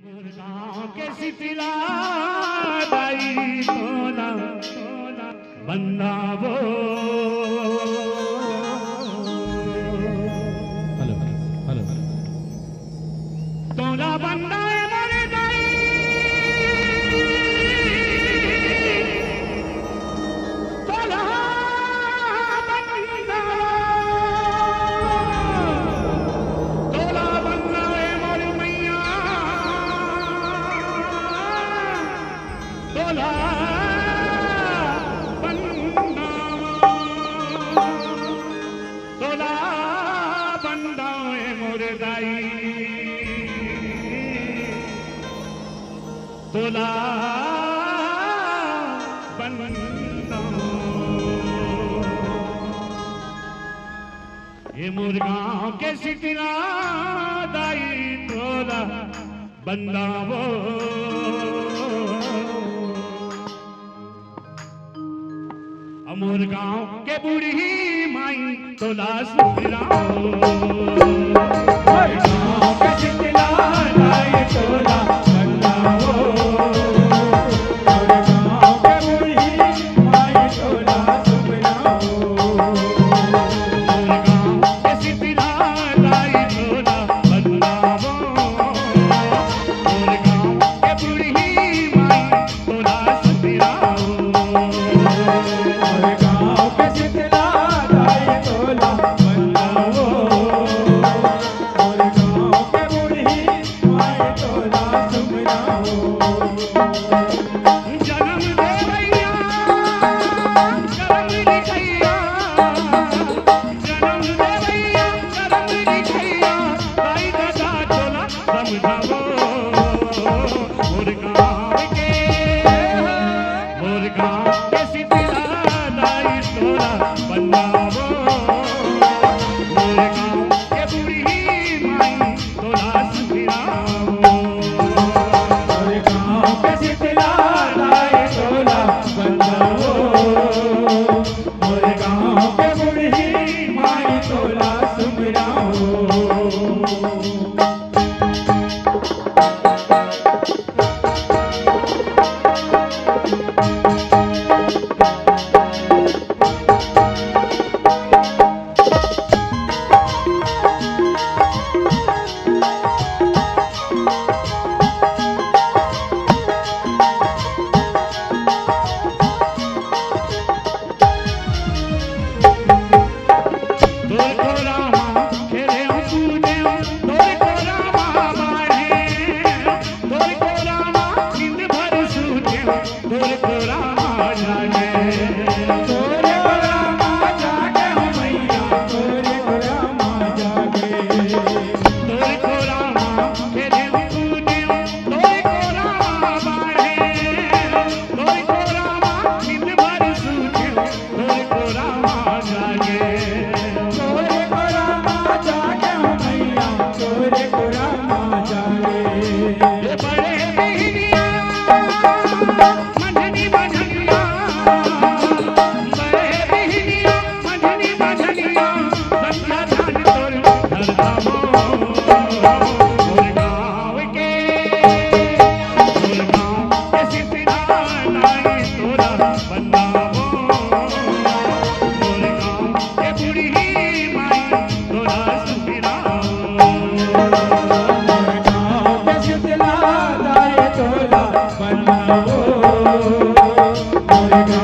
मुर्गांव के सितिला दाई तोला बंदावो hello hello तोला बंदाए मोरे दाई तोला बंदा तोला बंदाए मोरे मैया तोला तोला बंदाए मोरे दाई तोला बंदा ये मुर्गांव के सितिला दाई तोला बंदावो मुर्गांव के बूढ़ी माई तोला सुखलाओ मुर्गांव के सितिला दाई तोला बंदावो मुर्गांव के बूढ़ी माई तोला सुखलाओ मुर्गांव के सितिला दाई तोला बंदावो मुर्गांव के बूढ़ी माई तोला सुखलाओ मुर्गांव के सितिला दाई तोला बंदावो मुर्गांव के बूढ़ी माई तोला सुखलाओ जन्म दे भैया करम लिखैया जन्म दे भैया करम लिखैया दाई दादा तोला समझावो मुर्गांव के सितिला दाई तोला बंदावो मुर्गांव के बूढ़ी माई तोला सुखलाओ मुर्गांव के सितिला दाई तोला बंदावो मुर्गांव के बूढ़ी माई तोला सुखलाओ हेलो